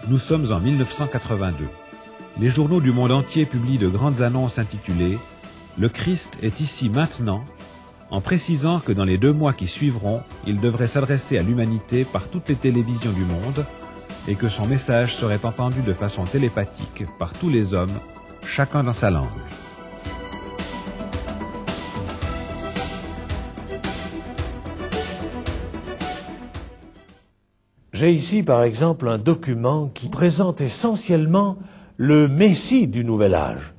Nous sommes en 1982. Les journaux du monde entier publient de grandes annonces intitulées « Le Christ est ici maintenant », en précisant que dans les 2 mois qui suivront, il devrait s'adresser à l'humanité par toutes les télévisions du monde et que son message serait entendu de façon télépathique par tous les hommes, chacun dans sa langue. J'ai ici, par exemple, un document qui présente essentiellement le Messie du Nouvel Âge,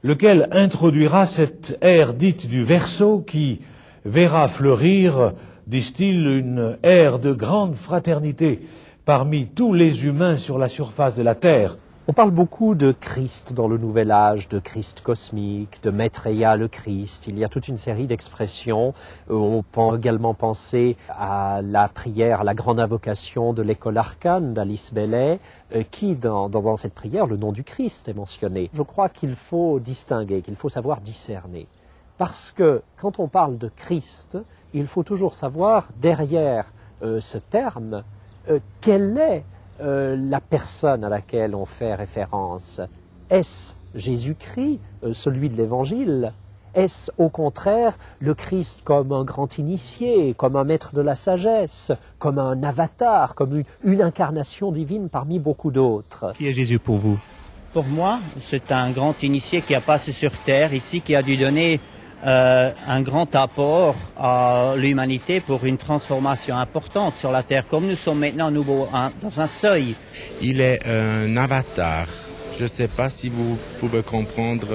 lequel introduira cette ère dite du Verseau qui verra fleurir, disent-ils, une ère de grande fraternité parmi tous les humains sur la surface de la Terre. On parle beaucoup de Christ dans le Nouvel Âge, de Christ cosmique, de Maitreya le Christ. Il y a toute une série d'expressions. On peut également penser à la prière, à la grande invocation de l'école arcane d'Alice Bailey, qui, dans cette prière, le nom du Christ est mentionné. Je crois qu'il faut distinguer, qu'il faut savoir discerner. Parce que quand on parle de Christ, il faut toujours savoir, derrière ce terme, quelle est la personne à laquelle on fait référence. Est-ce Jésus-Christ, celui de l'Évangile? Est-ce au contraire le Christ comme un grand initié, comme un maître de la sagesse, comme un avatar, comme une incarnation divine parmi beaucoup d'autres? Qui est Jésus pour vous? Pour moi, c'est un grand initié qui a passé sur terre ici, qui a dû donner un grand apport à l'humanité pour une transformation importante sur la terre, comme nous sommes maintenant nouveau dans un seuil. Il est un avatar. Je ne sais pas si vous pouvez comprendre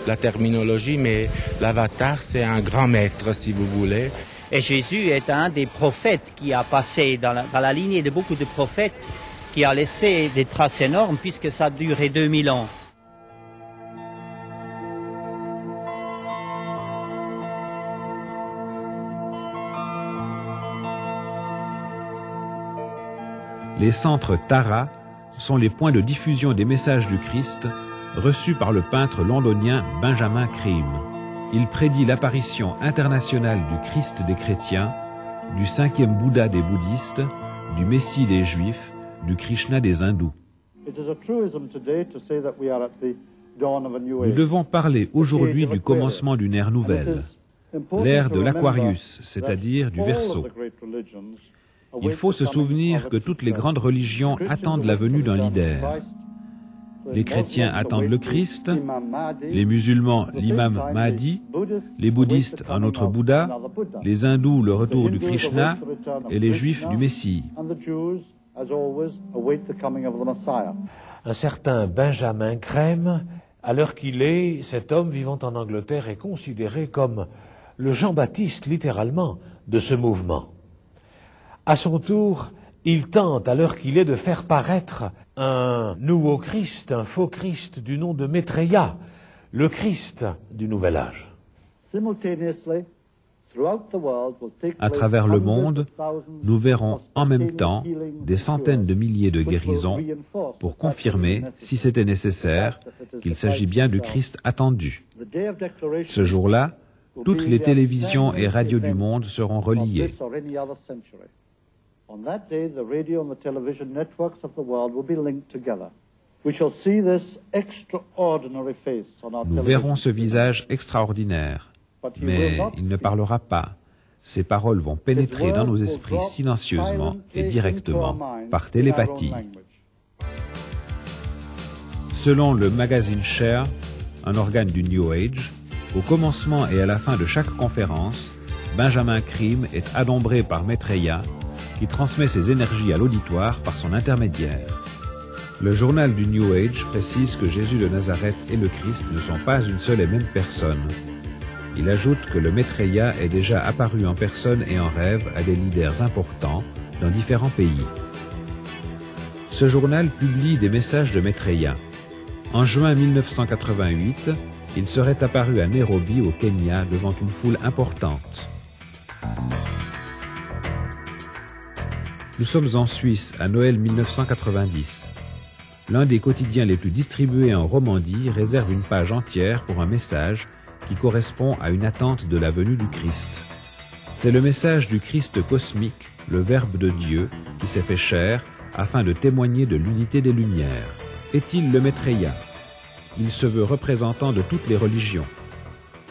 la terminologie, mais l'avatar, c'est un grand maître, si vous voulez. Et Jésus est un des prophètes qui a passé dans la lignée de beaucoup de prophètes, qui a laissé des traces énormes, puisque ça a duré 2000 ans. Les centres Tara sont les points de diffusion des messages du Christ reçus par le peintre londonien Benjamin Creme. Il prédit l'apparition internationale du Christ des chrétiens, du 5e Bouddha des bouddhistes, du Messie des juifs, du Krishna des hindous. Nous devons parler aujourd'hui du commencement d'une ère nouvelle, l'ère de l'Aquarius, c'est-à-dire du Verseau. Il faut se souvenir que toutes les grandes religions attendent la venue d'un leader. Les chrétiens attendent le Christ, les musulmans l'imam Mahdi, les bouddhistes un autre Bouddha, les hindous le retour du Krishna et les juifs du Messie. Un certain Benjamin Creme, à l'heure qu'il est, cet homme vivant en Angleterre est considéré comme le Jean-Baptiste, littéralement, de ce mouvement. À son tour, il tente, à l'heure qu'il est, de faire paraître un nouveau Christ, un faux Christ du nom de Maitreya, le Christ du Nouvel Âge. À travers le monde, nous verrons en même temps des centaines de milliers de guérisons pour confirmer, si c'était nécessaire, qu'il s'agit bien du Christ attendu. Ce jour-là, toutes les télévisions et radios du monde seront reliées. On that day, the radio and the television networks of the world will be linked together. We shall see this extraordinary face on our television. Nous verrons ce visage extraordinaire, mais il ne parlera pas. Ses paroles vont pénétrer dans nos esprits silencieusement et directement, par télépathie. Selon le magazine Share, un organe du New Age, au commencement et à la fin de chaque conférence, Benjamin Creme est adombré par Maitreya, qui transmet ses énergies à l'auditoire par son intermédiaire. Le journal du New Age précise que Jésus de Nazareth et le Christ ne sont pas une seule et même personne. Il ajoute que le Maitreya est déjà apparu en personne et en rêve à des leaders importants dans différents pays. Ce journal publie des messages de Maitreya. En juin 1988, il serait apparu à Nairobi, au Kenya, devant une foule importante. Nous sommes en Suisse, à Noël 1990. L'un des quotidiens les plus distribués en Romandie réserve une page entière pour un message qui correspond à une attente de la venue du Christ. C'est le message du Christ cosmique, le Verbe de Dieu, qui s'est fait chair afin de témoigner de l'unité des Lumières. Est-il le Maitreya? Il se veut représentant de toutes les religions.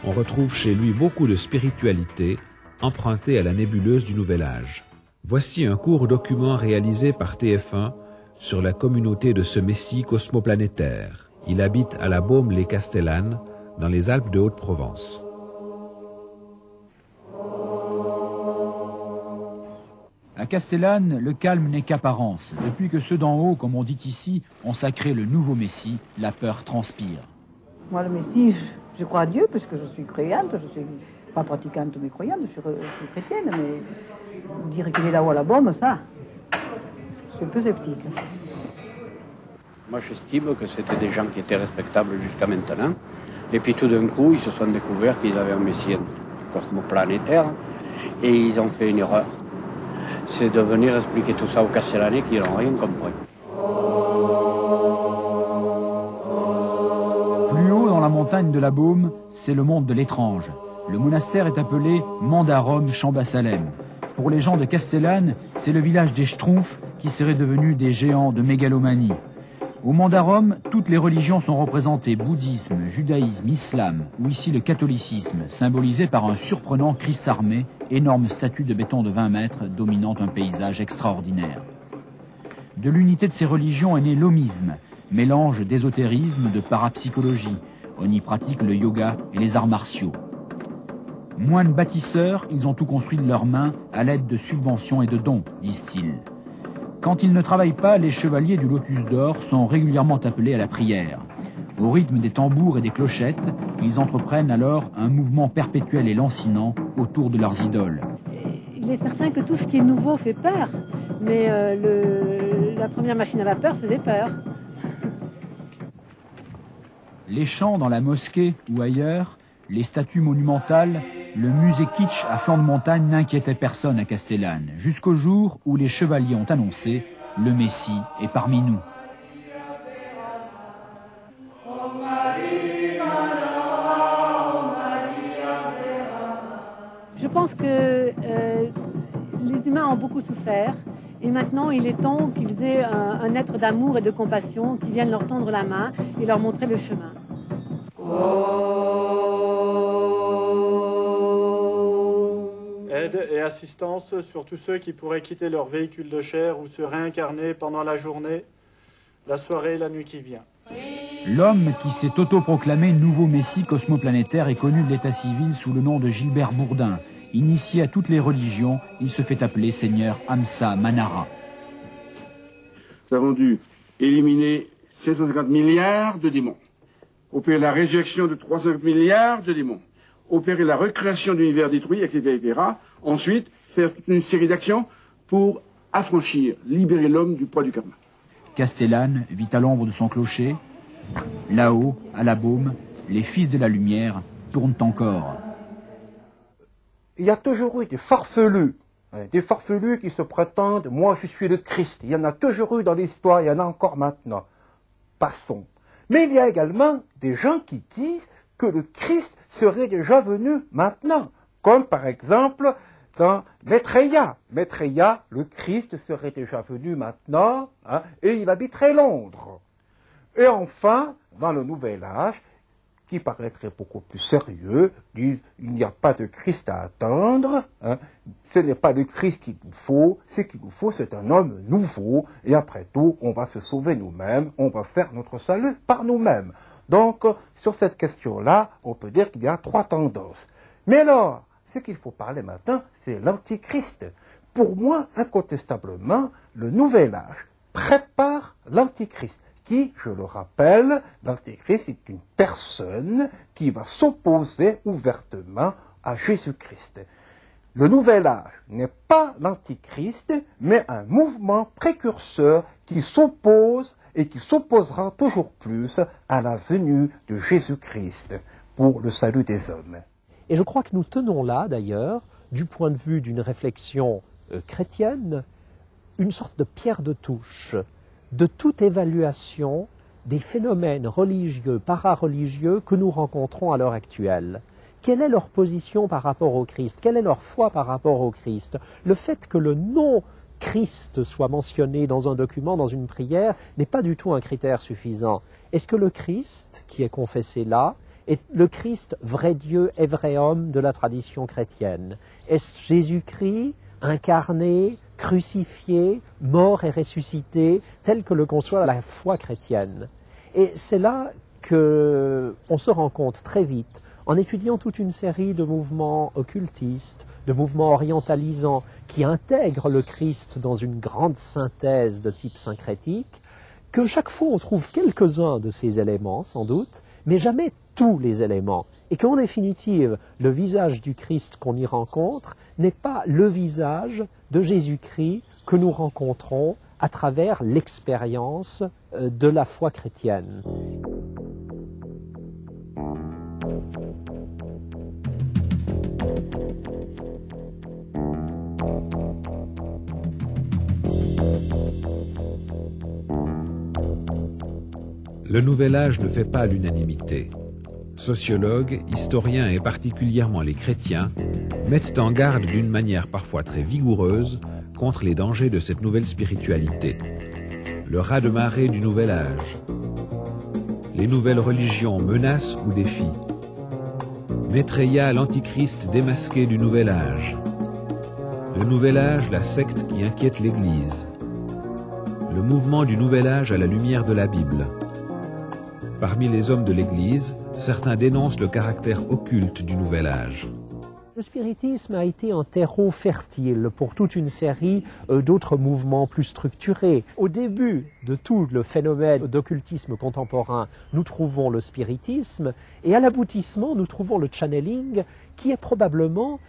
On retrouve chez lui beaucoup de spiritualité, empruntée à la nébuleuse du Nouvel Âge. Voici un court document réalisé par TF1 sur la communauté de ce Messie cosmoplanétaire. Il habite à la Baume-les-Castellanes, dans les Alpes de Haute-Provence. À Castellane, le calme n'est qu'apparence. Depuis que ceux d'en haut, comme on dit ici, ont sacré le nouveau Messie, la peur transpire. Moi, le Messie, je crois à Dieu, puisque je suis croyante, je suis pas pratiquante mais croyante, je suis chrétienne, mais dire qu'il est là-haut à la Baume, ça, je suis un peu sceptique. Moi, j'estime que c'était des gens qui étaient respectables jusqu'à maintenant, et puis tout d'un coup, ils se sont découverts qu'ils avaient un Messie cosmoplanétaire, et ils ont fait une erreur. C'est de venir expliquer tout ça aux Castellanais qui n'ont rien compris. Plus haut dans la montagne de la Baume, c'est le monde de l'étrange. Le monastère est appelé Mandarum Chambasalem. Pour les gens de Castellane, c'est le village des Schtroumpfs qui seraient devenus des géants de mégalomanie. Au Mandarum, toutes les religions sont représentées, bouddhisme, judaïsme, islam, ou ici le catholicisme, symbolisé par un surprenant Christ armé, énorme statue de béton de 20 mètres dominant un paysage extraordinaire. De l'unité de ces religions est né l'homisme, mélange d'ésotérisme, de parapsychologie. On y pratique le yoga et les arts martiaux. Moines bâtisseurs, ils ont tout construit de leurs mains à l'aide de subventions et de dons, disent-ils. Quand ils ne travaillent pas, les chevaliers du Lotus d'Or sont régulièrement appelés à la prière. Au rythme des tambours et des clochettes, ils entreprennent alors un mouvement perpétuel et lancinant autour de leurs idoles. Il est certain que tout ce qui est nouveau fait peur, mais la première machine à vapeur faisait peur. Les chants dans la mosquée ou ailleurs, les statues monumentales, le musée kitsch à flanc de montagne n'inquiétait personne à Castellane, jusqu'au jour où les chevaliers ont annoncé « Le Messie est parmi nous ». Je pense que les humains ont beaucoup souffert et maintenant il est temps qu'ils aient un être d'amour et de compassion qui vienne leur tendre la main et leur montrer le chemin. Aide et assistance sur tous ceux qui pourraient quitter leur véhicule de chair ou se réincarner pendant la journée, la soirée et la nuit qui vient. L'homme qui s'est autoproclamé nouveau messie cosmoplanétaire est connu de l'état civil sous le nom de Gilbert Bourdin. Initié à toutes les religions, il se fait appeler Seigneur Amsa Manara. Nous avons dû éliminer 750 milliards de démons, opérer la résurrection de 350 milliards de démons, opérer la recréation d'univers détruits, etc., etc. Ensuite, faire toute une série d'actions pour affranchir, libérer l'homme du poids du karma. Castellane vit à l'ombre de son clocher. Là-haut, à la Baume, les fils de la lumière tournent encore. Il y a toujours eu des farfelus qui se prétendent « moi je suis le Christ ». Il y en a toujours eu dans l'histoire, il y en a encore maintenant. Passons. Mais il y a également des gens qui disent que le Christ serait déjà venu maintenant, comme par exemple dans Maitreya. Maitreya, le Christ serait déjà venu maintenant, et il habiterait Londres. Et enfin, dans le Nouvel Âge, qui paraîtrait beaucoup plus sérieux, disent il n'y a pas de Christ à attendre, ce n'est pas le Christ qu'il nous faut, ce qu'il nous faut c'est un homme nouveau, et après tout, on va se sauver nous-mêmes, on va faire notre salut par nous-mêmes. Donc, sur cette question-là, on peut dire qu'il y a trois tendances. Mais alors, ce qu'il faut parler maintenant, c'est l'Antichrist. Pour moi, incontestablement, le Nouvel Âge prépare l'Antichrist, qui, je le rappelle, l'Antichrist est une personne qui va s'opposer ouvertement à Jésus-Christ. Le Nouvel Âge n'est pas l'Antichrist, mais un mouvement précurseur qui s'oppose et qui s'opposera toujours plus à la venue de Jésus-Christ pour le salut des hommes. Et je crois que nous tenons là, d'ailleurs, du point de vue d'une réflexion chrétienne, une sorte de pierre de touche de toute évaluation des phénomènes religieux, para-religieux que nous rencontrons à l'heure actuelle. Quelle est leur position par rapport au Christ? Quelle est leur foi par rapport au Christ? Le fait que le nom Christ soit mentionné dans un document, dans une prière, n'est pas du tout un critère suffisant. Est-ce que le Christ, qui est confessé là, est le Christ vrai Dieu et vrai homme de la tradition chrétienne? Est-ce Jésus-Christ incarné, crucifié, mort et ressuscité, tel que le conçoit la foi chrétienne? Et c'est là qu'on se rend compte très vite, en étudiant toute une série de mouvements occultistes, de mouvements orientalisants, qui intègrent le Christ dans une grande synthèse de type syncrétique, que chaque fois on trouve quelques-uns de ces éléments, sans doute, mais jamais tous les éléments. Et qu'en définitive, le visage du Christ qu'on y rencontre n'est pas le visage de Jésus-Christ que nous rencontrons à travers l'expérience de la foi chrétienne. Le Nouvel Âge ne fait pas l'unanimité. Sociologues, historiens et particulièrement les chrétiens mettent en garde d'une manière parfois très vigoureuse contre les dangers de cette nouvelle spiritualité. Le raz-de-marée du Nouvel Âge. Les nouvelles religions menacent ou défient. Maitreya, l'antichrist démasqué du Nouvel Âge. Le Nouvel Âge, la secte qui inquiète l'Église. Le mouvement du Nouvel Âge à la lumière de la Bible. Parmi les hommes de l'Église, certains dénoncent le caractère occulte du Nouvel Âge. Le spiritisme a été un terreau fertile pour toute une série d'autres mouvements plus structurés. Au début de tout le phénomène d'occultisme contemporain, nous trouvons le spiritisme, et à l'aboutissement, nous trouvons le channeling, qui est probablement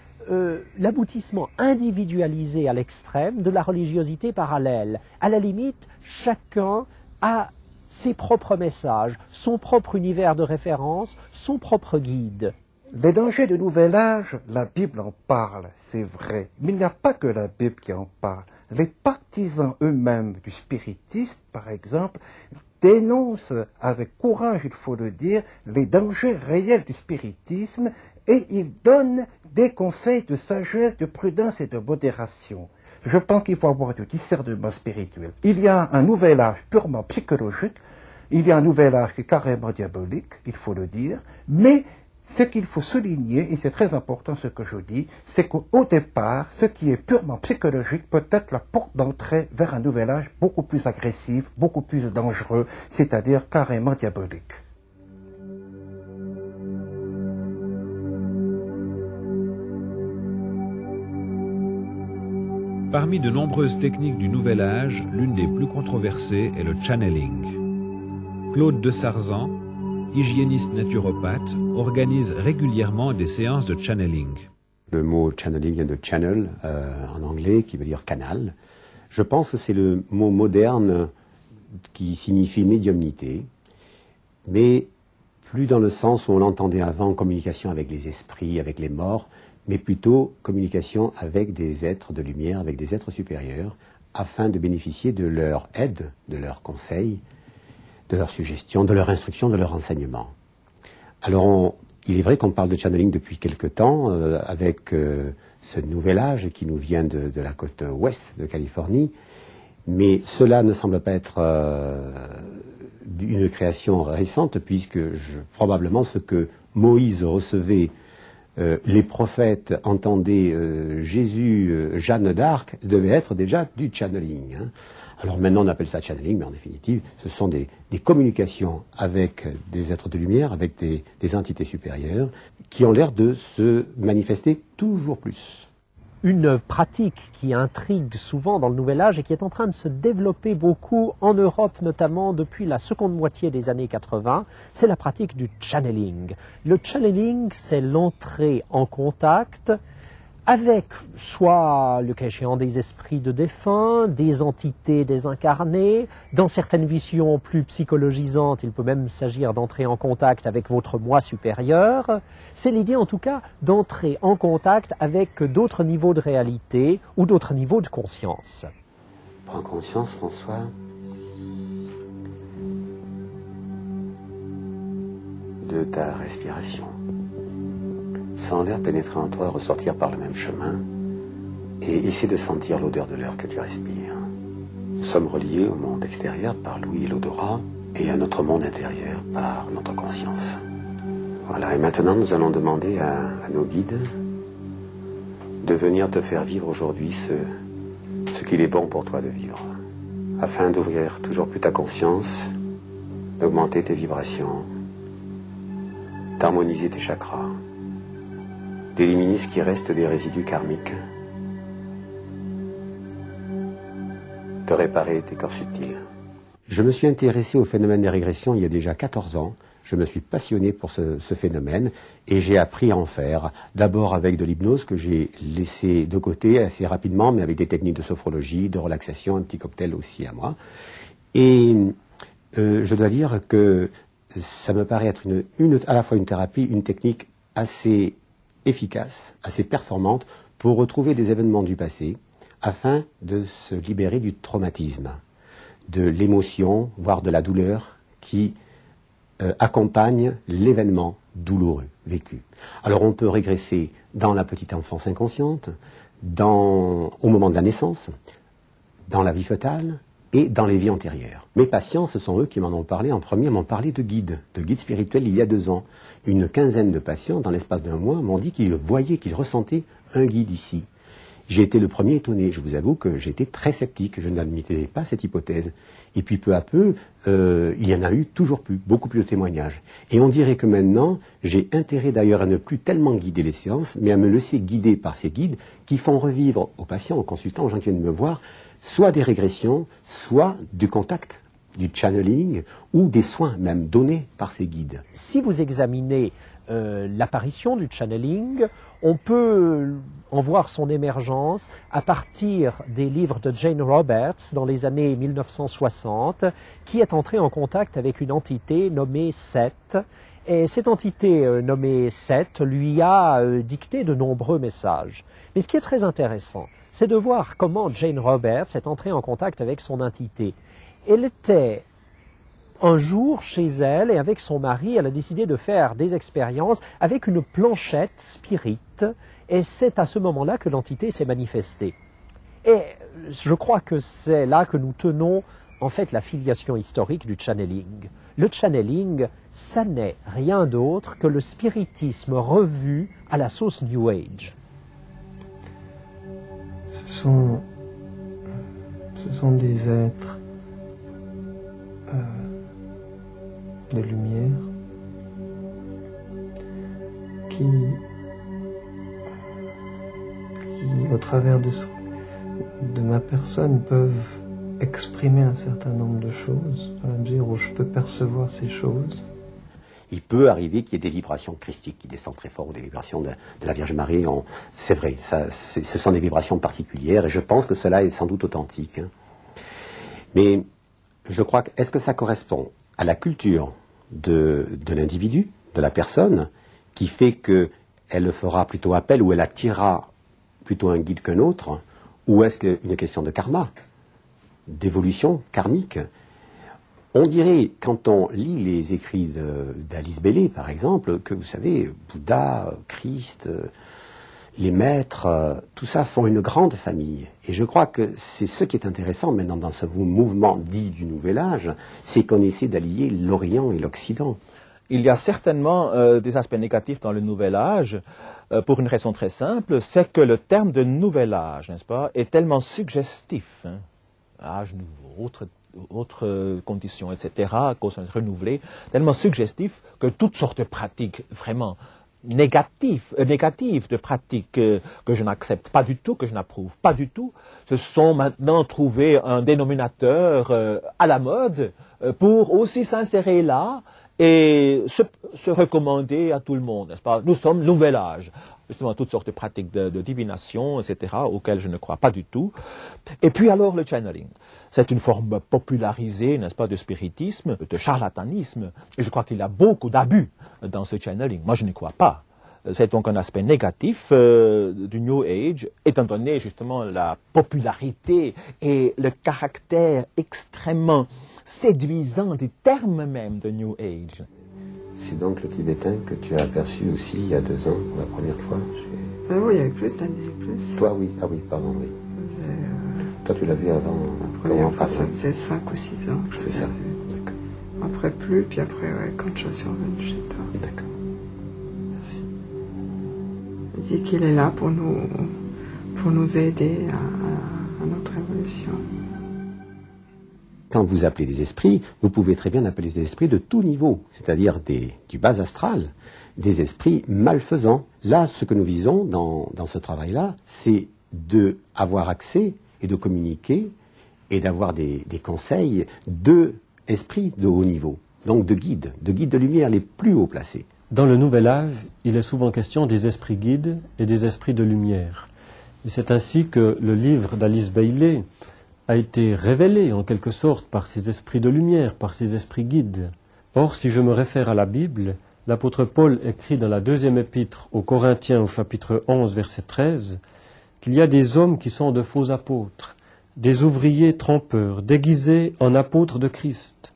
l'aboutissement individualisé à l'extrême de la religiosité parallèle. À la limite, chacun a ses propres messages, son propre univers de référence, son propre guide. Les dangers du Nouvel Âge, la Bible en parle, c'est vrai. Mais il n'y a pas que la Bible qui en parle. Les partisans eux-mêmes du spiritisme, par exemple, dénoncent avec courage, il faut le dire, les dangers réels du spiritisme et ils donnent des conseils de sagesse, de prudence et de modération. Je pense qu'il faut avoir du discernement spirituel. Il y a un nouvel âge purement psychologique, il y a un nouvel âge qui est carrément diabolique, il faut le dire, mais ce qu'il faut souligner, et c'est très important ce que je dis, c'est qu'au départ, ce qui est purement psychologique peut être la porte d'entrée vers un nouvel âge beaucoup plus agressif, beaucoup plus dangereux, c'est-à-dire carrément diabolique. Parmi de nombreuses techniques du Nouvel Âge, l'une des plus controversées est le channeling. Claude de Sarzan, hygiéniste naturopathe, organise régulièrement des séances de channeling. Le mot channeling vient de channel en anglais, qui veut dire canal. Je pense que c'est le mot moderne qui signifie médiumnité, mais plus dans le sens où on l'entendait avant, communication avec les esprits, avec les morts, mais plutôt communication avec des êtres de lumière, avec des êtres supérieurs, afin de bénéficier de leur aide, de leurs conseils, de leurs suggestions, de leur instruction, de leur enseignement. Alors, il est vrai qu'on parle de channeling depuis quelque temps, avec ce nouvel âge qui nous vient de la côte ouest de Californie, mais cela ne semble pas être une création récente, puisque probablement ce que Moïse recevait, les prophètes entendaient Jésus, Jeanne d'Arc, devait être déjà du channeling. Hein. Alors maintenant on appelle ça channeling, mais en définitive ce sont des communications avec des êtres de lumière, avec des entités supérieures, qui ont l'air de se manifester toujours plus. Une pratique qui intrigue souvent dans le Nouvel Âge et qui est en train de se développer beaucoup en Europe, notamment depuis la seconde moitié des années 80, c'est la pratique du channeling. Le channeling, c'est l'entrée en contact avec soit, le cas échéant, des esprits de défunts, des entités désincarnées. Dans certaines visions plus psychologisantes, il peut même s'agir d'entrer en contact avec votre moi supérieur. C'est l'idée, en tout cas, d'entrer en contact avec d'autres niveaux de réalité ou d'autres niveaux de conscience. Prends conscience, François, de ta respiration. Sans l'air pénétrer en toi et ressortir par le même chemin, et essaie de sentir l'odeur de l'air que tu respires. Nous sommes reliés au monde extérieur par l'ouïe et l'odorat, et à notre monde intérieur par notre conscience. Voilà, et maintenant nous allons demander à nos guides de venir te faire vivre aujourd'hui ce qu'il est bon pour toi de vivre, afin d'ouvrir toujours plus ta conscience, d'augmenter tes vibrations, d'harmoniser tes chakras, d'éliminer ce qui reste des résidus karmiques, de réparer tes corps subtils. Je me suis intéressé au phénomène des régressions il y a déjà 14 ans. Je me suis passionné pour ce phénomène et j'ai appris à en faire. D'abord avec de l'hypnose que j'ai laissé de côté assez rapidement, mais avec des techniques de sophrologie, de relaxation, un petit cocktail aussi à moi. Et je dois dire que ça me paraît être à la fois une thérapie, une technique assez efficace, assez performante pour retrouver des événements du passé afin de se libérer du traumatisme, de l'émotion, voire de la douleur qui accompagne l'événement douloureux vécu. Alors on peut régresser dans la petite enfance inconsciente, au moment de la naissance, dans la vie fœtale et dans les vies antérieures. Mes patients, ce sont eux qui m'en ont parlé en premier, m'ont parlé de guides spirituels il y a 2 ans. Une quinzaine de patients, dans l'espace d'1 mois, m'ont dit qu'ils voyaient, qu'ils ressentaient un guide ici. J'ai été le premier étonné, je vous avoue que j'étais très sceptique, je n'admettais pas cette hypothèse. Et puis peu à peu, il y en a eu toujours plus, beaucoup plus de témoignages. Et on dirait que maintenant, j'ai intérêt d'ailleurs à ne plus tellement guider les séances, mais à me laisser guider par ces guides qui font revivre aux patients, aux consultants, aux gens qui viennent me voir, soit des régressions, soit du contact, du channeling, ou des soins même donnés par ces guides. Si vous examinez l'apparition du channeling, on peut en voir son émergence à partir des livres de Jane Roberts dans les années 1960, qui est entrée en contact avec une entité nommée Seth. Et cette entité nommée Seth lui a dicté de nombreux messages. Mais ce qui est très intéressant, c'est de voir comment Jane Roberts est entrée en contact avec son entité. Elle était un jour chez elle et avec son mari, elle a décidé de faire des expériences avec une planchette spirit et c'est à ce moment-là que l'entité s'est manifestée. Et je crois que c'est là que nous tenons en fait la filiation historique du channeling. Le channeling, ça n'est rien d'autre que le spiritisme revu à la sauce New Age. Ce sont des êtres de lumière qui au travers de ma personne peuvent exprimer un certain nombre de choses, dans la mesure où je peux percevoir ces choses. Il peut arriver qu'il y ait des vibrations christiques qui descendent très fort, ou des vibrations de la Vierge Marie. C'est vrai, ce sont des vibrations particulières, et je pense que cela est sans doute authentique. Mais je crois que, est-ce que ça correspond à la culture de l'individu, de la personne, qui fait qu'elle fera plutôt appel, ou elle attirera plutôt un guide qu'un autre, ou est-ce qu'une question de karma, d'évolution karmique? On dirait, quand on lit les écrits d'Alice Bailey, par exemple, que vous savez, Bouddha, Christ, les maîtres, tout ça font une grande famille. Et je crois que c'est ce qui est intéressant maintenant dans ce mouvement dit du Nouvel Âge, c'est qu'on essaie d'allier l'Orient et l'Occident. Il y a certainement des aspects négatifs dans le Nouvel Âge, pour une raison très simple, c'est que le terme de Nouvel Âge, n'est-ce pas, est tellement suggestif. Hein, âge nouveau, autres conditions, etc., causes renouvelées, tellement suggestif que toutes sortes de pratiques vraiment négatives de pratiques que je n'accepte pas du tout, que je n'approuve pas du tout, se sont maintenant trouvés un dénominateur à la mode pour aussi s'insérer là et se recommander à tout le monde, n'est-ce pas? Nous sommes Nouvel Âge. Justement, toutes sortes de pratiques de divination, etc., auxquelles je ne crois pas du tout. Et puis alors, le channeling. C'est une forme popularisée, n'est-ce pas, de spiritisme, de charlatanisme. Et je crois qu'il y a beaucoup d'abus dans ce channeling. Moi, je ne crois pas. C'est donc un aspect négatif du New Age, étant donné justement la popularité et le caractère extrêmement séduisant du terme même de New Age. C'est donc le Tibétain que tu as aperçu aussi il y a 2 ans pour la première fois Oui, il y avait plus d'années, plus. Toi, oui. Ah oui, pardon, oui. Toi, tu l'as vu avant. La première fois, ça faisait 5 ou 6 ans. C'est ça. Après plus, puis après, ouais, quand je suis revenue chez toi. D'accord. Merci. Il dit qu'il est là pour nous aider à notre évolution. Quand vous appelez des esprits, vous pouvez très bien appeler des esprits de tout niveau, c'est-à-dire du bas astral, des esprits malfaisants. Là, ce que nous visons dans ce travail-là, c'est d'avoir accès et de communiquer et d'avoir des conseils d'esprits de haut niveau, donc de guides de lumière les plus haut placés. Dans le Nouvel Âge, il est souvent question des esprits guides et des esprits de lumière. Et c'est ainsi que le livre d'Alice Bailey a été révélé en quelque sorte par ces esprits de lumière, par ces esprits guides. Or, si je me réfère à la Bible, l'apôtre Paul écrit dans la 2e épître aux Corinthiens au chapitre 11, verset 13, qu'il y a des hommes qui sont de faux apôtres, des ouvriers trompeurs, déguisés en apôtres de Christ.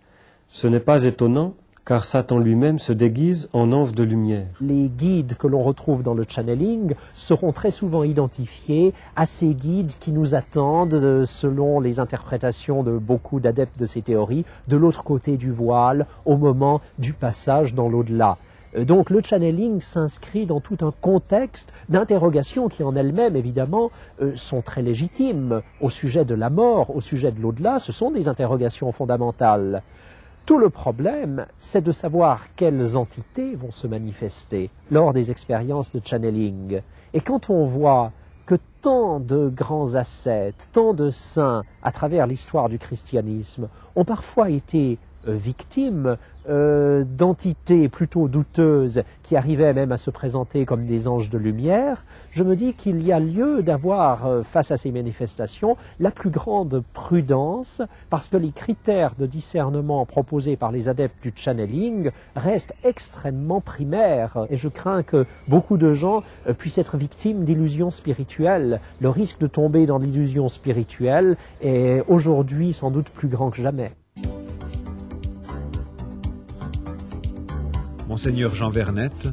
Ce n'est pas étonnant, car Satan lui-même se déguise en ange de lumière. Les guides que l'on retrouve dans le channeling seront très souvent identifiés à ces guides qui nous attendent, selon les interprétations de beaucoup d'adeptes de ces théories, de l'autre côté du voile, au moment du passage dans l'au-delà. Donc le channeling s'inscrit dans tout un contexte d'interrogations qui en elles-mêmes, évidemment, sont très légitimes. Au sujet de la mort, au sujet de l'au-delà, ce sont des interrogations fondamentales. Tout le problème, c'est de savoir quelles entités vont se manifester lors des expériences de channeling. Et quand on voit que tant de grands ascètes, tant de saints, à travers l'histoire du christianisme, ont parfois été victimes d'entités plutôt douteuses qui arrivaient même à se présenter comme des anges de lumière, je me dis qu'il y a lieu d'avoir, face à ces manifestations, la plus grande prudence, parce que les critères de discernement proposés par les adeptes du channeling restent extrêmement primaires. Et je crains que beaucoup de gens puissent être victimes d'illusions spirituelles. Le risque de tomber dans l'illusion spirituelle est aujourd'hui sans doute plus grand que jamais. Monseigneur Jean Vernette,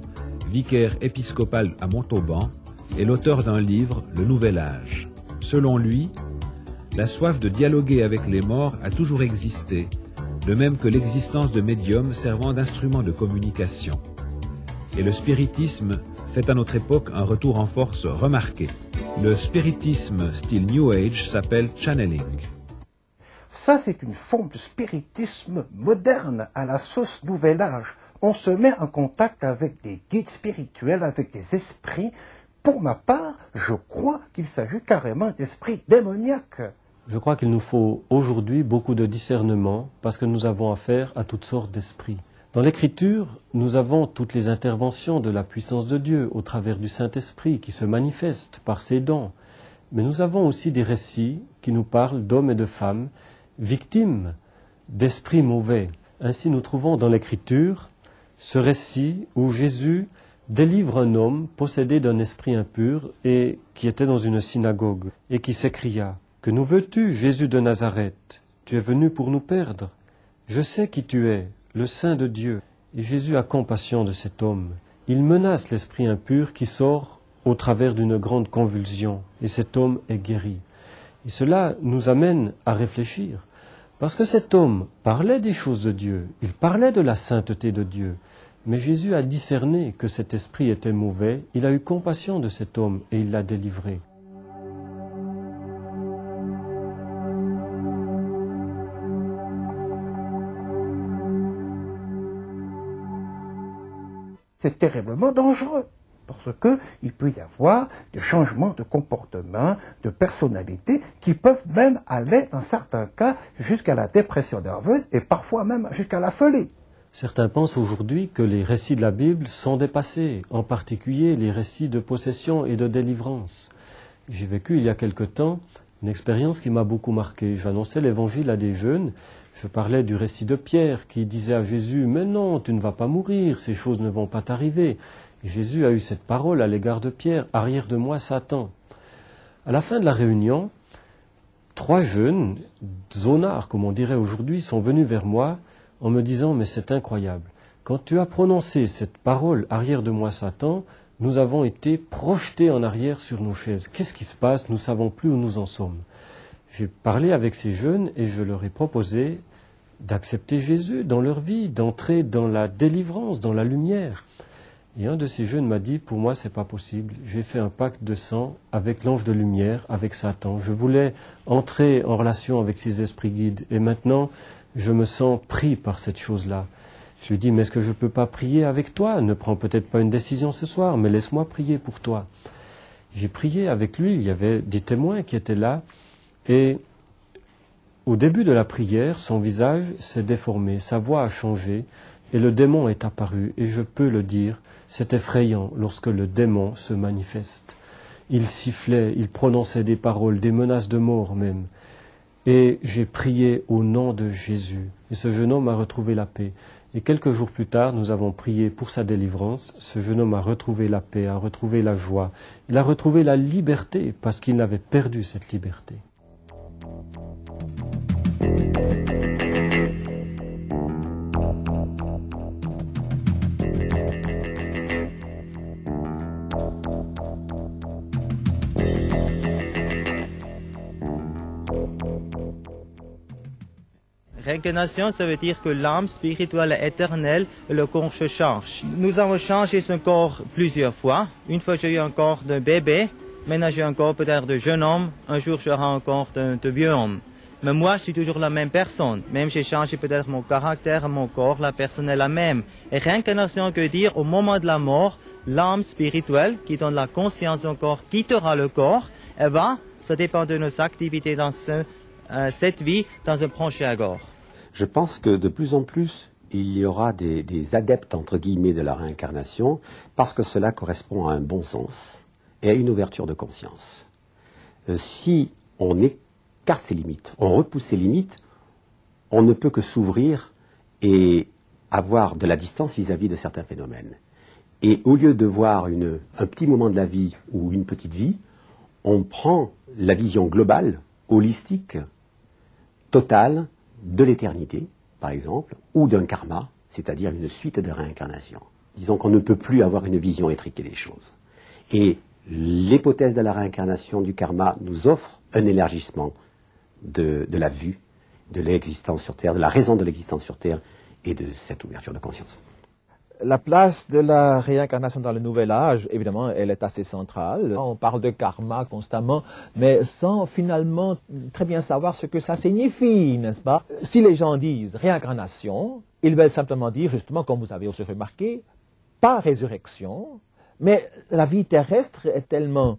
vicaire épiscopal à Montauban, est l'auteur d'un livre, Le Nouvel Âge. Selon lui, la soif de dialoguer avec les morts a toujours existé, de même que l'existence de médiums servant d'instruments de communication. Et le spiritisme fait à notre époque un retour en force remarqué. Le spiritisme style New Age s'appelle channeling. Ça, c'est une forme de spiritisme moderne à la sauce Nouvel Âge. On se met en contact avec des guides spirituels, avec des esprits. Pour ma part, je crois qu'il s'agit carrément d'esprits démoniaques. Je crois qu'il nous faut aujourd'hui beaucoup de discernement parce que nous avons affaire à toutes sortes d'esprits. Dans l'Écriture, nous avons toutes les interventions de la puissance de Dieu au travers du Saint-Esprit qui se manifeste par ses dons. Mais nous avons aussi des récits qui nous parlent d'hommes et de femmes victimes d'esprits mauvais. Ainsi, nous trouvons dans l'Écriture ce récit où Jésus délivre un homme possédé d'un esprit impur et qui était dans une synagogue et qui s'écria « Que nous veux-tu, Jésus de Nazareth? Tu es venu pour nous perdre. Je sais qui tu es, le Saint de Dieu. » Et Jésus a compassion de cet homme. Il menace l'esprit impur qui sort au travers d'une grande convulsion et cet homme est guéri. Et cela nous amène à réfléchir. Parce que cet homme parlait des choses de Dieu, il parlait de la sainteté de Dieu, mais Jésus a discerné que cet esprit était mauvais, il a eu compassion de cet homme et il l'a délivré. C'est terriblement dangereux. Parce qu'il peut y avoir des changements de comportement, de personnalité, qui peuvent même aller, dans certains cas, jusqu'à la dépression nerveuse et parfois même jusqu'à la folie. Certains pensent aujourd'hui que les récits de la Bible sont dépassés, en particulier les récits de possession et de délivrance. J'ai vécu il y a quelque temps une expérience qui m'a beaucoup marqué. J'annonçais l'évangile à des jeunes, je parlais du récit de Pierre qui disait à Jésus « Mais non, tu ne vas pas mourir, ces choses ne vont pas t'arriver ». Et Jésus a eu cette parole à l'égard de Pierre, « Arrière de moi, Satan ». À la fin de la réunion, 3 jeunes, zonards comme on dirait aujourd'hui, sont venus vers moi en me disant « Mais c'est incroyable, quand tu as prononcé cette parole, arrière de moi Satan, nous avons été projetés en arrière sur nos chaises. Qu'est-ce qui se passe? Nous ne savons plus où nous en sommes. J'ai parlé avec ces jeunes et je leur ai proposé d'accepter Jésus dans leur vie, d'entrer dans la délivrance, dans la lumière. Et un de ces jeunes m'a dit, pour moi, c'est pas possible. J'ai fait un pacte de sang avec l'ange de lumière, avec Satan. Je voulais entrer en relation avec ces esprits guides. Et maintenant, je me sens pris par cette chose-là. Je lui dis, mais est-ce que je ne peux pas prier avec toi? Ne prends peut-être pas une décision ce soir, mais laisse-moi prier pour toi. J'ai prié avec lui, il y avait des témoins qui étaient là. Et au début de la prière, son visage s'est déformé, sa voix a changé, et le démon est apparu. Et je peux le dire, c'est effrayant lorsque le démon se manifeste. Il sifflait, il prononçait des paroles, des menaces de mort même. Et j'ai prié au nom de Jésus. Et ce jeune homme a retrouvé la paix. Et quelques jours plus tard, nous avons prié pour sa délivrance. Ce jeune homme a retrouvé la paix, a retrouvé la joie. Il a retrouvé la liberté parce qu'il avait perdu cette liberté. Réincarnation, ça veut dire que l'âme spirituelle est éternelle et le corps se change. Nous avons changé son corps plusieurs fois. Une fois, j'ai eu un corps de bébé. Maintenant, j'ai un corps peut-être de jeune homme. Un jour, j'aurai un corps de vieux homme. Mais moi, je suis toujours la même personne. Même j'ai changé peut-être mon caractère, mon corps, la personne est la même. Et réincarnation veut dire, au moment de la mort, l'âme spirituelle, qui donne la conscience au corps, quittera le corps. Et ça dépend de nos activités dans cette vie, dans un prochain corps. Je pense que de plus en plus, il y aura des adeptes, entre guillemets, de la réincarnation, parce que cela correspond à un bon sens et à une ouverture de conscience. Si on écarte ses limites, on repousse ses limites, on ne peut que s'ouvrir et avoir de la distance vis-à-vis de certains phénomènes. Et au lieu de voir un petit moment de la vie ou une petite vie, on prend la vision globale, holistique, totale, de l'éternité, par exemple, ou d'un karma, c'est-à-dire une suite de réincarnations. Disons qu'on ne peut plus avoir une vision étriquée des choses. Et l'hypothèse de la réincarnation du karma nous offre un élargissement de la vue, de l'existence sur Terre, de la raison de l'existence sur Terre et de cette ouverture de conscience. La place de la réincarnation dans le nouvel âge, évidemment, elle est assez centrale. On parle de karma constamment, mais sans finalement très bien savoir ce que ça signifie, n'est-ce pas? Si les gens disent réincarnation, ils veulent simplement dire, justement, comme vous avez aussi remarqué, pas résurrection, mais la vie terrestre est tellement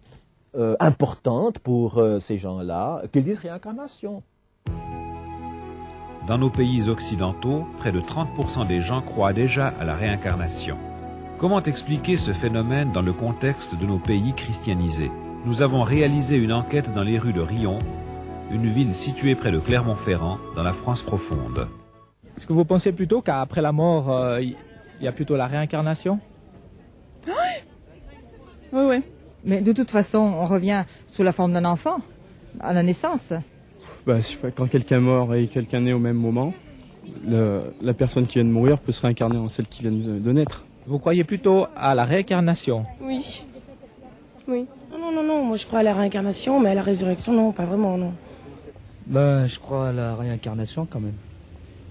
importante pour ces gens-là qu'ils disent réincarnation. Dans nos pays occidentaux, près de 30% des gens croient déjà à la réincarnation. Comment expliquer ce phénomène dans le contexte de nos pays christianisés? Nous avons réalisé une enquête dans les rues de Riom, une ville située près de Clermont-Ferrand, dans la France profonde. Est-ce que vous pensez plutôt qu'après la mort, il y a plutôt la réincarnation? Oui. Mais de toute façon, on revient sous la forme d'un enfant, à la naissance. Quand quelqu'un est mort et quelqu'un naît au même moment, la personne qui vient de mourir peut se réincarner en celle qui vient de naître. Vous croyez plutôt à la réincarnation? Oui. Non, moi je crois à la réincarnation, mais à la résurrection, non, pas vraiment, non. Je crois à la réincarnation quand même.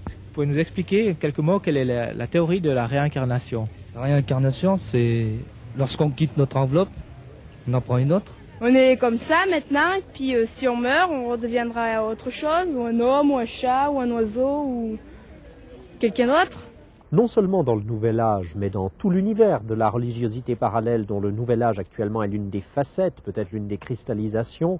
Vous pouvez nous expliquer en quelques mots quelle est la théorie de la réincarnation? La réincarnation, c'est lorsqu'on quitte notre enveloppe, on en prend une autre. On est comme ça maintenant, et puis si on meurt, on redeviendra autre chose, ou un homme, ou un chat, ou un oiseau, ou quelqu'un d'autre. Non seulement dans le Nouvel Âge, mais dans tout l'univers de la religiosité parallèle dont le Nouvel Âge actuellement est l'une des facettes, peut-être l'une des cristallisations,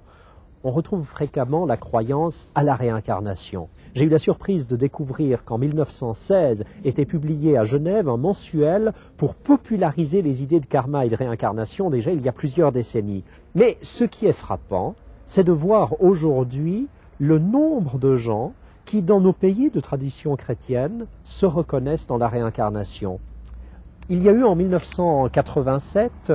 on retrouve fréquemment la croyance à la réincarnation. J'ai eu la surprise de découvrir qu'en 1916 était publié à Genève un mensuel pour populariser les idées de karma et de réincarnation déjà il y a plusieurs décennies. Mais ce qui est frappant, c'est de voir aujourd'hui le nombre de gens qui, dans nos pays de tradition chrétienne, se reconnaissent dans la réincarnation. Il y a eu en 1987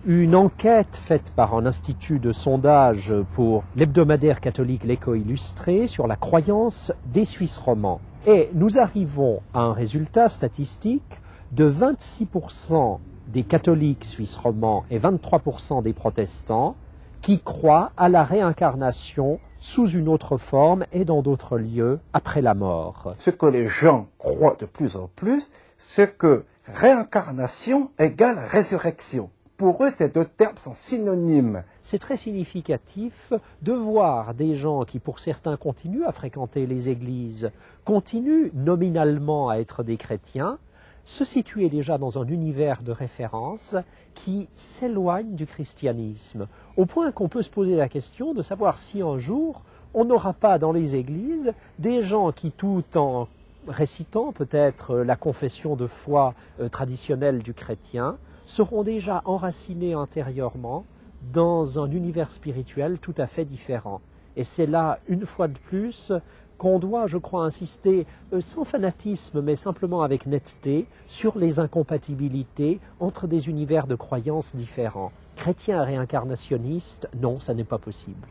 une enquête faite par un institut de sondage pour l'hebdomadaire catholique L'Écho illustré sur la croyance des Suisses romands. Et nous arrivons à un résultat statistique de 26% des catholiques suisses romands et 23% des protestants qui croient à la réincarnation sous une autre forme et dans d'autres lieux après la mort. Ce que les gens croient de plus en plus, c'est que réincarnation égale résurrection. Pour eux, ces deux termes sont synonymes. C'est très significatif de voir des gens qui, pour certains, continuent à fréquenter les églises, continuent nominalement à être des chrétiens, se situer déjà dans un univers de référence qui s'éloigne du christianisme, au point qu'on peut se poser la question de savoir si un jour on n'aura pas dans les églises des gens qui, tout en récitant peut-être la confession de foi traditionnelle du chrétien, seront déjà enracinés intérieurement dans un univers spirituel tout à fait différent. Et c'est là, une fois de plus, qu'on doit, je crois, insister, sans fanatisme, mais simplement avec netteté, sur les incompatibilités entre des univers de croyances différents. Chrétiens et réincarnationnistes, non, ça n'est pas possible.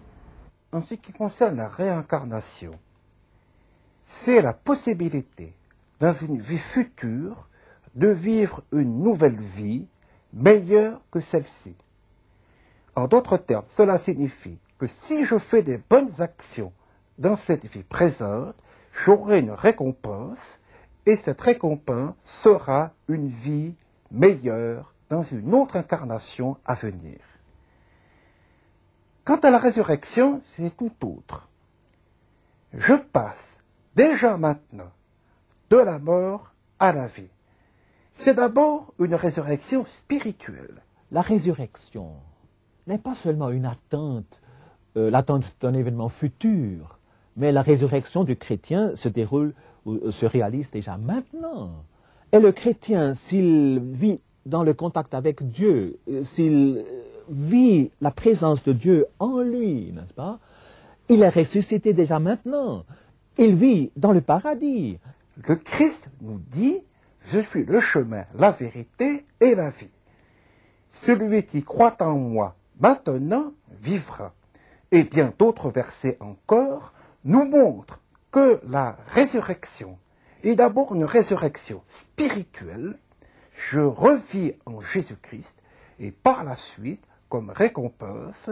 En ce qui concerne la réincarnation, c'est la possibilité, dans une vie future, de vivre une nouvelle vie meilleure que celle-ci. En d'autres termes, cela signifie que si je fais des bonnes actions dans cette vie présente, j'aurai une récompense, et cette récompense sera une vie meilleure dans une autre incarnation à venir. Quant à la résurrection, c'est tout autre. Je passe déjà maintenant de la mort à la vie. C'est d'abord une résurrection spirituelle. La résurrection n'est pas seulement une attente, l'attente d'un événement futur, mais la résurrection du chrétien se déroule ou se réalise déjà maintenant. Et le chrétien, s'il vit dans le contact avec Dieu, s'il vit la présence de Dieu en lui, n'est-ce pas? Il est ressuscité déjà maintenant. Il vit dans le paradis. Le Christ nous dit: je suis le chemin, la vérité et la vie. Celui qui croit en moi maintenant vivra. Et bien d'autres versets encore nous montrent que la résurrection est d'abord une résurrection spirituelle. Je revis en Jésus-Christ et par la suite, comme récompense,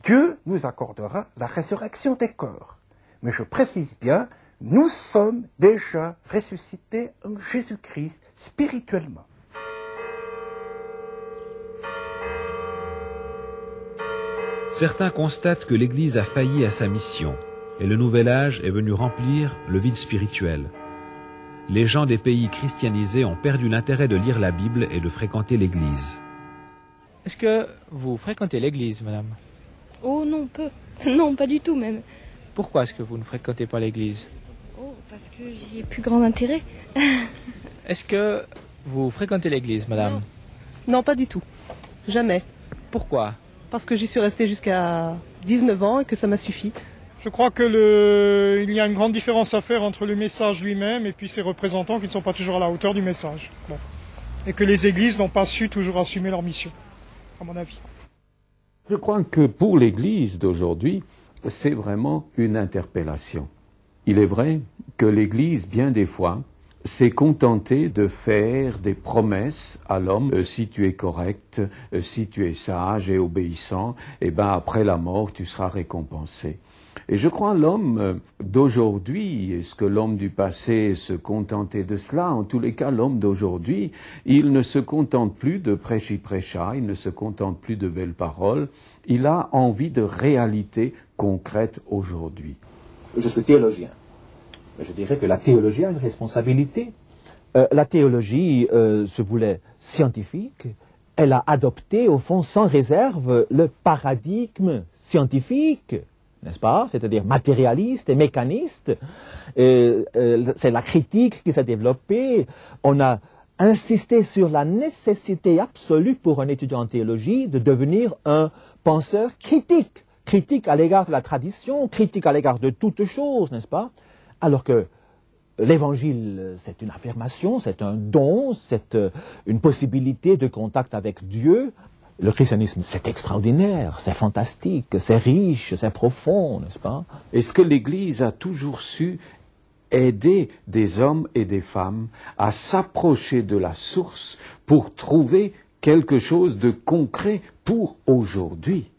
Dieu nous accordera la résurrection des corps. Mais je précise bien, nous sommes déjà ressuscités en Jésus-Christ spirituellement. Certains constatent que l'Église a failli à sa mission et le Nouvel Âge est venu remplir le vide spirituel. Les gens des pays christianisés ont perdu l'intérêt de lire la Bible et de fréquenter l'Église. Est-ce que vous fréquentez l'Église, madame? Oh non, peu. Non, pas du tout même. Pourquoi est-ce que vous ne fréquentez pas l'Église? Oh, parce que j'y ai plus grand intérêt. Est-ce que vous fréquentez l'Église, madame? Non, pas du tout. Jamais. Pourquoi? Parce que j'y suis restée jusqu'à 19 ans et que ça m'a suffi. Je crois qu'il y a une grande différence à faire entre le message lui-même et puis ses représentants qui ne sont pas toujours à la hauteur du message. Bon. Et que les églises n'ont pas su toujours assumer leur mission, à mon avis. Je crois que pour l'Église d'aujourd'hui, c'est vraiment une interpellation. Il est vrai que l'Église, bien des fois, s'est contentée de faire des promesses à l'homme. Si tu es correct, si tu es sage et obéissant, eh ben après la mort, tu seras récompensé. Et je crois l'homme d'aujourd'hui, est-ce que l'homme du passé se contentait de cela? En tous les cas, l'homme d'aujourd'hui, il ne se contente plus de prêchi-prêcha, il ne se contente plus de belles paroles, il a envie de réalité concrète aujourd'hui. Je suis théologien. Je dirais que la théologie a une responsabilité. La théologie se voulait scientifique. Elle a adopté, au fond, sans réserve, le paradigme scientifique, n'est-ce pas? C'est-à-dire matérialiste et mécaniste. C'est la critique qui s'est développée. On a insisté sur la nécessité absolue pour un étudiant en théologie de devenir un penseur critique. Critique à l'égard de la tradition, critique à l'égard de toutes choses, n'est-ce pas? Alors que l'évangile, c'est une affirmation, c'est un don, c'est une possibilité de contact avec Dieu. Le christianisme, c'est extraordinaire, c'est fantastique, c'est riche, c'est profond, n'est-ce pas? Est-ce que l'Église a toujours su aider des hommes et des femmes à s'approcher de la source pour trouver quelque chose de concret pour aujourd'hui.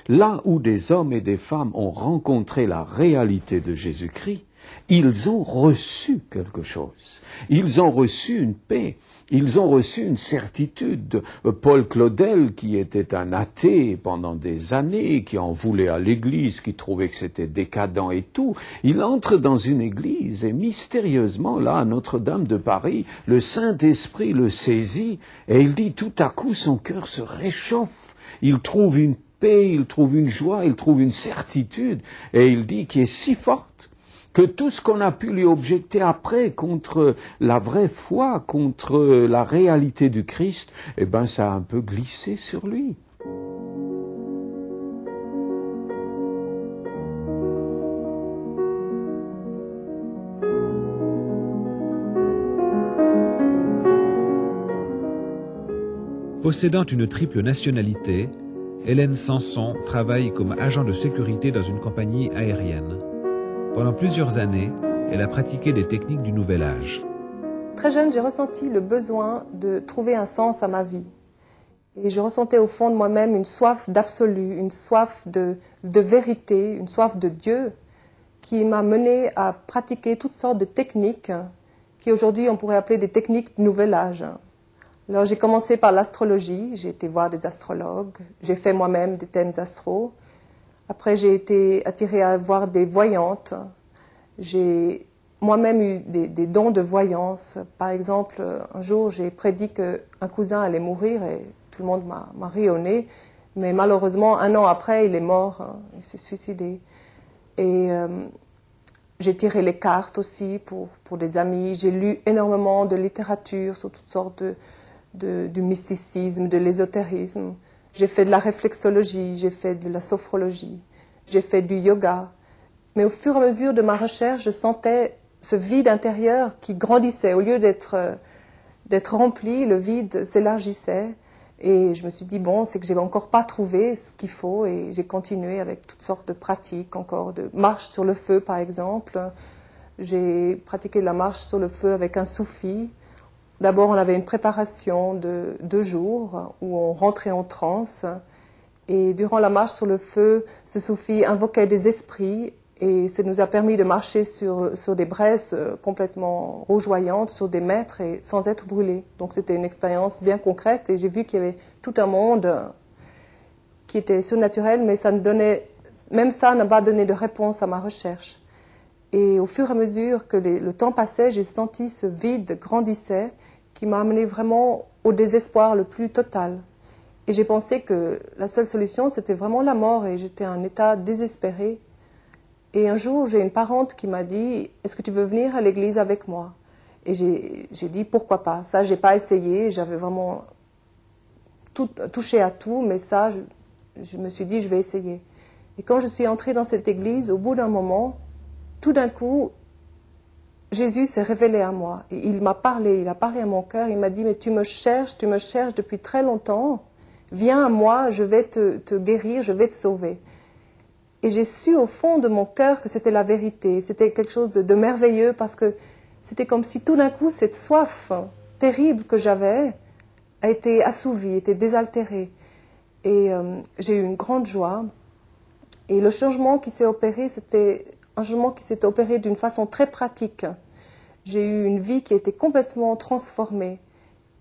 Là où des hommes et des femmes ont rencontré la réalité de Jésus-Christ, ils ont reçu quelque chose. Ils ont reçu une paix. Ils ont reçu une certitude. Paul Claudel, qui était un athée pendant des années, qui en voulait à l'église, qui trouvait que c'était décadent et tout, il entre dans une église et mystérieusement, là, à Notre-Dame de Paris, le Saint-Esprit le saisit et il dit tout à coup, son cœur se réchauffe. Il trouve une paix, il trouve une joie, il trouve une certitude et il dit qui est si forte que tout ce qu'on a pu lui objecter après contre la vraie foi, contre la réalité du Christ, eh ben ça a un peu glissé sur lui. Possédant une triple nationalité, Hélène Sanson travaille comme agent de sécurité dans une compagnie aérienne. Pendant plusieurs années, elle a pratiqué des techniques du Nouvel Âge. Très jeune, j'ai ressenti le besoin de trouver un sens à ma vie. Et je ressentais au fond de moi-même une soif d'absolu, une soif de vérité, une soif de Dieu, qui m'a menée à pratiquer toutes sortes de techniques qui aujourd'hui on pourrait appeler des techniques du Nouvel Âge. Alors j'ai commencé par l'astrologie, j'ai été voir des astrologues, j'ai fait moi-même des thèmes astro. Après, j'ai été attirée à voir des voyantes. J'ai moi-même eu des dons de voyance. Par exemple, un jour, j'ai prédit qu'un cousin allait mourir et tout le monde m'a ri au nez. Mais malheureusement, 1 an après, il est mort. Il s'est suicidé. Et j'ai tiré les cartes aussi pour des amis. J'ai lu énormément de littérature sur toutes sortes du mysticisme, de l'ésotérisme. J'ai fait de la réflexologie, j'ai fait de la sophrologie, j'ai fait du yoga. Mais au fur et à mesure de ma recherche, je sentais ce vide intérieur qui grandissait. Au lieu d'être rempli, le vide s'élargissait. Et je me suis dit, bon, c'est que je n'ai encore pas trouvé ce qu'il faut. Et j'ai continué avec toutes sortes de pratiques, encore de marche sur le feu, par exemple. J'ai pratiqué de la marche sur le feu avec un soufi. D'abord, on avait une préparation de 2 jours où on rentrait en transe. Et durant la marche sur le feu, ce soufi invoquait des esprits et ça nous a permis de marcher sur des braises complètement rougeoyantes, sur des mètres et sans être brûlés. Donc c'était une expérience bien concrète et j'ai vu qu'il y avait tout un monde qui était surnaturel, mais même ça n'a pas donné de réponse à ma recherche. Et au fur et à mesure que le temps passait, j'ai senti ce vide grandissait qui m'a amené vraiment au désespoir le plus total. Et j'ai pensé que la seule solution, c'était vraiment la mort, et j'étais en état désespéré. Et un jour, j'ai une parente qui m'a dit « Est-ce que tu veux venir à l'église avec moi ?» Et j'ai dit « Pourquoi pas ?» Ça, j'ai pas essayé, j'avais vraiment touché à tout, mais ça, je me suis dit « Je vais essayer ». Et quand je suis entrée dans cette église, au bout d'un moment, tout d'un coup, Jésus s'est révélé à moi. Et il m'a parlé, il a parlé à mon cœur. Il m'a dit, mais tu me cherches depuis très longtemps. Viens à moi, je vais te guérir, je vais te sauver. Et j'ai su au fond de mon cœur que c'était la vérité. C'était quelque chose de merveilleux parce que c'était comme si tout d'un coup, cette soif terrible que j'avais a été assouvie, était désaltérée. Et j'ai eu une grande joie. Et le changement qui s'est opéré, c'était un changement qui s'est opéré d'une façon très pratique. J'ai eu une vie qui était complètement transformée.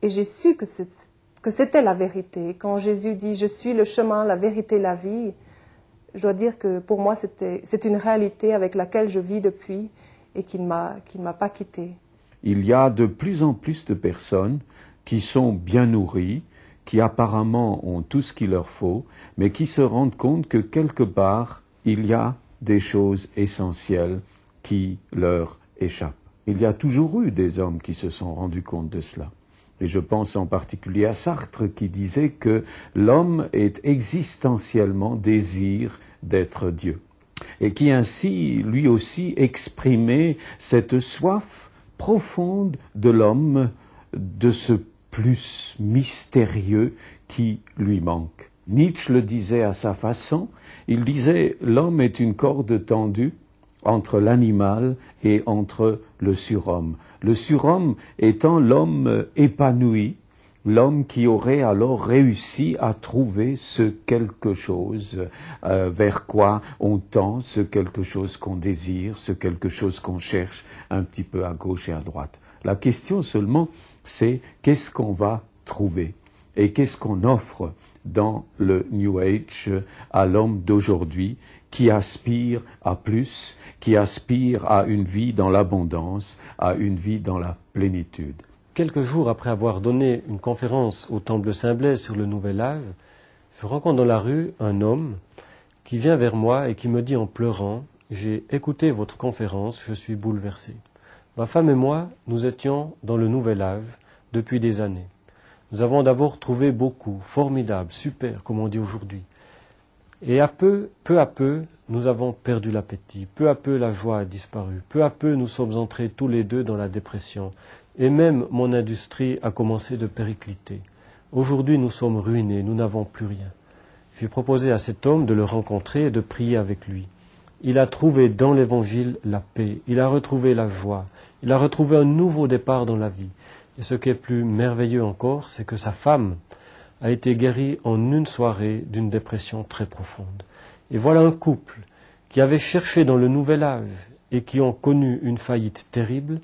Et j'ai su que c'était la vérité. Quand Jésus dit « Je suis le chemin, la vérité, la vie », je dois dire que pour moi, c'est une réalité avec laquelle je vis depuis et qui ne m'a pas quittée. Il y a de plus en plus de personnes qui sont bien nourries, qui apparemment ont tout ce qu'il leur faut, mais qui se rendent compte que quelque part, il y a des choses essentielles qui leur échappent. Il y a toujours eu des hommes qui se sont rendus compte de cela. Et je pense en particulier à Sartre qui disait que l'homme est existentiellement désir d'être Dieu. Et qui ainsi, lui aussi, exprimait cette soif profonde de l'homme, de ce plus mystérieux qui lui manque. Nietzsche le disait à sa façon, il disait « L'homme est une corde tendue entre l'animal et entre le surhomme. Le surhomme étant l'homme épanoui, l'homme qui aurait alors réussi à trouver ce quelque chose vers quoi on tend, ce quelque chose qu'on désire, ce quelque chose qu'on cherche un petit peu à gauche et à droite. La question seulement, c'est qu'est-ce qu'on va trouver et qu'est-ce qu'on offre dans le New Age à l'homme d'aujourd'hui qui aspire à plus, qui aspire à une vie dans l'abondance, à une vie dans la plénitude. Quelques jours après avoir donné une conférence au temple de Saint-Blaise sur le Nouvel Âge, je rencontre dans la rue un homme qui vient vers moi et qui me dit en pleurant « J'ai écouté votre conférence, je suis bouleversé. Ma femme et moi, nous étions dans le Nouvel Âge depuis des années. Nous avons d'abord trouvé beaucoup, formidable, super, comme on dit aujourd'hui. Et peu à peu, nous avons perdu l'appétit. Peu à peu, la joie a disparu. Peu à peu, nous sommes entrés tous les deux dans la dépression. Et même mon industrie a commencé de péricliter. Aujourd'hui, nous sommes ruinés, nous n'avons plus rien. J'ai proposé à cet homme de le rencontrer et de prier avec lui. Il a trouvé dans l'Évangile la paix, il a retrouvé la joie, il a retrouvé un nouveau départ dans la vie. Et ce qui est plus merveilleux encore, c'est que sa femme a été guérie en une soirée d'une dépression très profonde. Et voilà un couple qui avait cherché dans le Nouvel Âge et qui ont connu une faillite terrible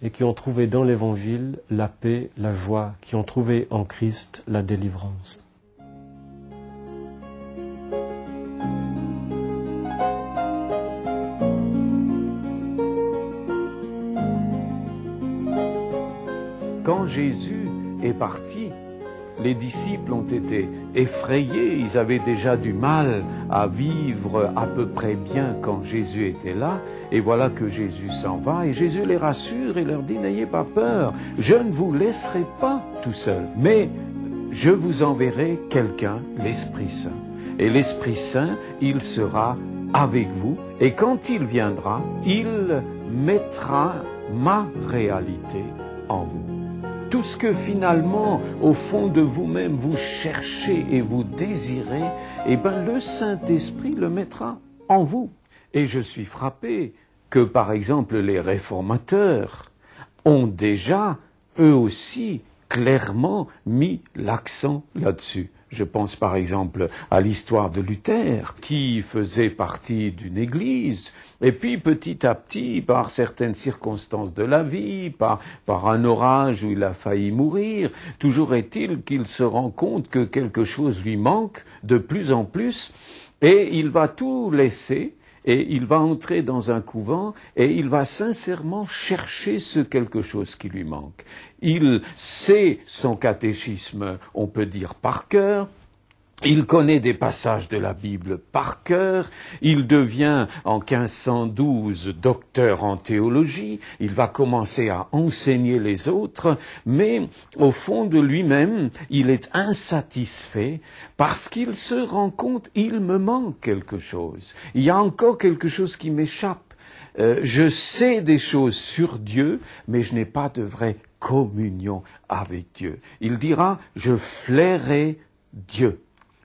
et qui ont trouvé dans l'Évangile la paix, la joie, qui ont trouvé en Christ la délivrance. Quand Jésus est parti, les disciples ont été effrayés, ils avaient déjà du mal à vivre à peu près bien quand Jésus était là, et voilà que Jésus s'en va, et Jésus les rassure et leur dit « N'ayez pas peur, je ne vous laisserai pas tout seul, mais je vous enverrai quelqu'un, l'Esprit Saint. Et l'Esprit Saint, il sera avec vous, et quand il viendra, il mettra ma réalité en vous. » Tout ce que finalement, au fond de vous-même, vous cherchez et vous désirez, eh bien, le Saint-Esprit le mettra en vous. Et je suis frappé que, par exemple, les réformateurs ont déjà, eux aussi, clairement mis l'accent là-dessus. Je pense par exemple à l'histoire de Luther, qui faisait partie d'une église, et puis petit à petit, par certaines circonstances de la vie, par un orage où il a failli mourir, toujours est-il qu'il se rend compte que quelque chose lui manque de plus en plus, et il va tout laisser, et il va entrer dans un couvent, et il va sincèrement chercher ce quelque chose qui lui manque. Il sait son catéchisme, on peut dire par cœur, il connaît des passages de la Bible par cœur, il devient en 1512 docteur en théologie, il va commencer à enseigner les autres, mais au fond de lui-même, il est insatisfait parce qu'il se rend compte, il me manque quelque chose, il y a encore quelque chose qui m'échappe. Je sais des choses sur Dieu, mais je n'ai pas de vraie communion avec Dieu. Il dira, je flairai Dieu.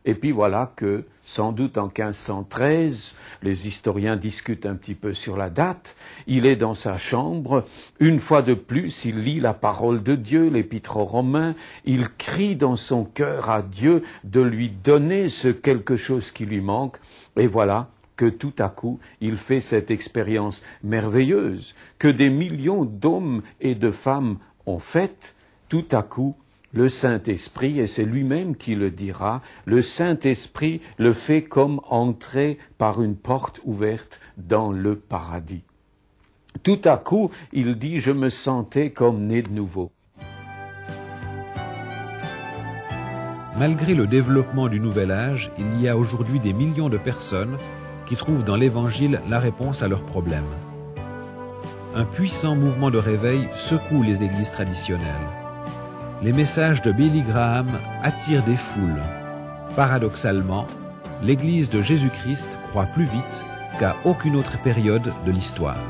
Et puis voilà que, sans doute en 1513, les historiens discutent un petit peu sur la date, il est dans sa chambre, une fois de plus, il lit la parole de Dieu, l'Épître aux Romains, il crie dans son cœur à Dieu de lui donner ce quelque chose qui lui manque, et voilà que tout à coup, il fait cette expérience merveilleuse que des millions d'hommes et de femmes ont faite. Tout à coup, le Saint-Esprit, et c'est lui-même qui le dira, le Saint-Esprit le fait comme entrer par une porte ouverte dans le paradis. Tout à coup, il dit, je me sentais comme né de nouveau. Malgré le développement du Nouvel Âge, il y a aujourd'hui des millions de personnes qui trouvent dans l'Évangile la réponse à leurs problèmes. Un puissant mouvement de réveil secoue les églises traditionnelles. Les messages de Billy Graham attirent des foules. Paradoxalement, l'Église de Jésus-Christ croît plus vite qu'à aucune autre période de l'histoire.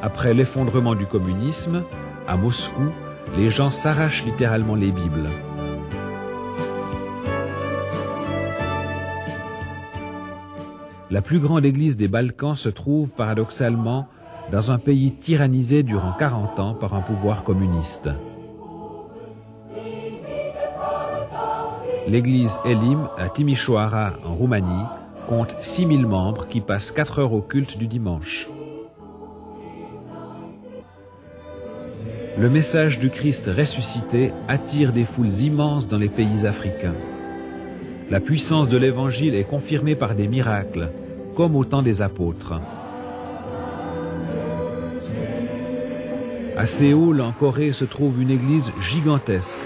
Après l'effondrement du communisme, à Moscou, les gens s'arrachent littéralement les Bibles. La plus grande église des Balkans se trouve paradoxalement dans un pays tyrannisé durant 40 ans par un pouvoir communiste. L'église Elim à Timișoara en Roumanie compte 6000 membres qui passent 4 heures au culte du dimanche. Le message du Christ ressuscité attire des foules immenses dans les pays africains. La puissance de l'Évangile est confirmée par des miracles, comme au temps des apôtres. À Séoul, en Corée, se trouve une église gigantesque.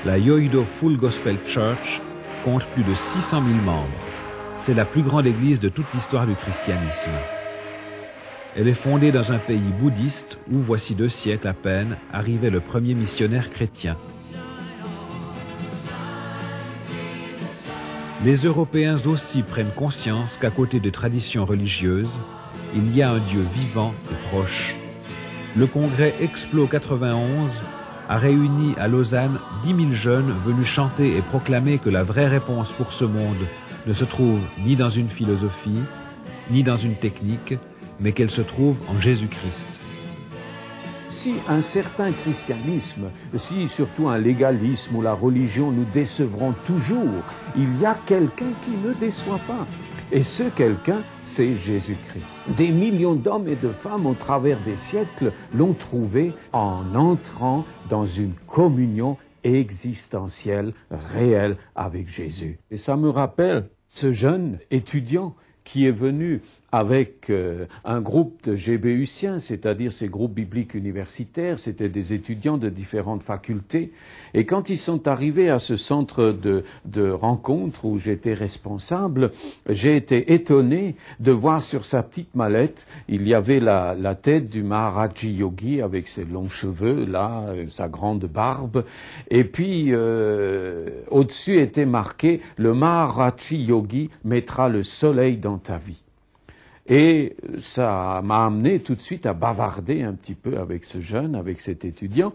La Yoido Full Gospel Church compte plus de 600 000 membres. C'est la plus grande église de toute l'histoire du christianisme. Elle est fondée dans un pays bouddhiste où, voici 2 siècles à peine, arrivait le premier missionnaire chrétien. Les Européens aussi prennent conscience qu'à côté des traditions religieuses, il y a un Dieu vivant et proche. Le congrès Explo 91 a réuni à Lausanne 10 000 jeunes venus chanter et proclamer que la vraie réponse pour ce monde ne se trouve ni dans une philosophie, ni dans une technique, mais qu'elle se trouve en Jésus-Christ. Si un certain christianisme, si surtout un légalisme ou la religion nous décevront toujours, il y a quelqu'un qui ne déçoit pas. Et ce quelqu'un, c'est Jésus-Christ. Des millions d'hommes et de femmes au travers des siècles l'ont trouvé en entrant dans une communion existentielle, réelle avec Jésus. Et ça me rappelle ce jeune étudiant qui est venu avec un groupe de GBUciens, c'est-à-dire ces groupes bibliques universitaires, c'était des étudiants de différentes facultés. Et quand ils sont arrivés à ce centre de rencontre où j'étais responsable, j'ai été étonné de voir sur sa petite mallette, il y avait la tête du Maharaji Yogi avec ses longs cheveux, là, sa grande barbe. Et puis, au-dessus était marqué « Le Maharaji Yogi mettra le soleil dans ta vie ». Et ça m'a amené tout de suite à bavarder un petit peu avec ce jeune, avec cet étudiant.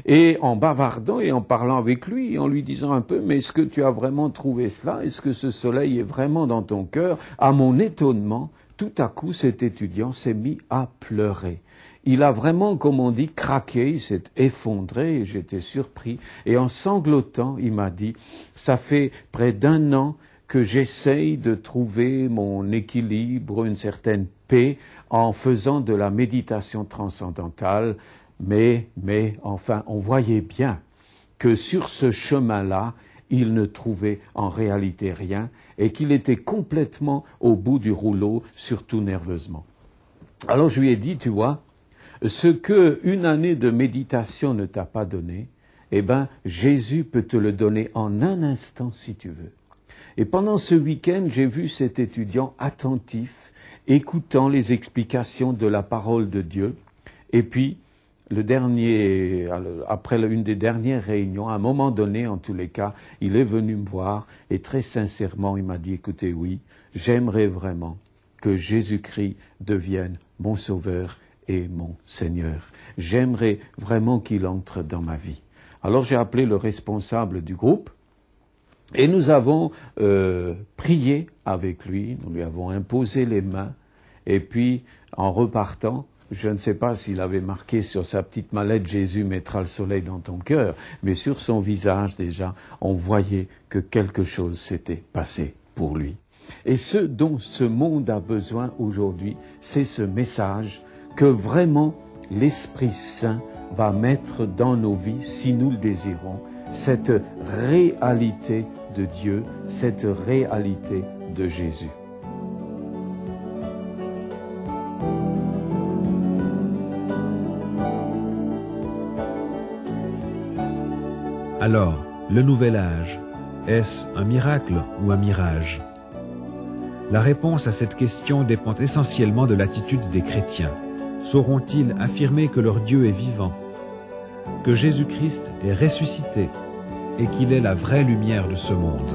Et en bavardant et en parlant avec lui, en lui disant un peu « Mais est-ce que tu as vraiment trouvé cela? Est-ce que ce soleil est vraiment dans ton cœur ?» À mon étonnement, tout à coup, cet étudiant s'est mis à pleurer. Il a vraiment, comme on dit, craqué, il s'est effondré et j'étais surpris. Et en sanglotant, il m'a dit « Ça fait près d'1 an que j'essaye de trouver mon équilibre, une certaine paix en faisant de la méditation transcendantale, mais enfin, on voyait bien que sur ce chemin-là, il ne trouvait en réalité rien et qu'il était complètement au bout du rouleau, surtout nerveusement. Alors je lui ai dit, tu vois, ce que une année de méditation ne t'a pas donné, eh ben, Jésus peut te le donner en un instant si tu veux. Et pendant ce week-end, j'ai vu cet étudiant attentif, écoutant les explications de la parole de Dieu. Et puis, après une des dernières réunions, à un moment donné, en tous les cas, il est venu me voir et très sincèrement, il m'a dit, écoutez, oui, j'aimerais vraiment que Jésus-Christ devienne mon Sauveur et mon Seigneur. J'aimerais vraiment qu'il entre dans ma vie. Alors j'ai appelé le responsable du groupe, et nous avons prié avec lui, nous lui avons imposé les mains, et puis en repartant, je ne sais pas s'il avait marqué sur sa petite mallette « Jésus mettra le soleil dans ton cœur », mais sur son visage déjà, on voyait que quelque chose s'était passé pour lui. Et ce dont ce monde a besoin aujourd'hui, c'est ce message que vraiment l'Esprit Saint va mettre dans nos vies, si nous le désirons, cette réalité de Dieu, cette réalité de Jésus. Alors, le nouvel âge, est-ce un miracle ou un mirage? La réponse à cette question dépend essentiellement de l'attitude des chrétiens. Sauront-ils affirmer que leur Dieu est vivant, que Jésus-Christ est ressuscité et qu'il est la vraie lumière de ce monde?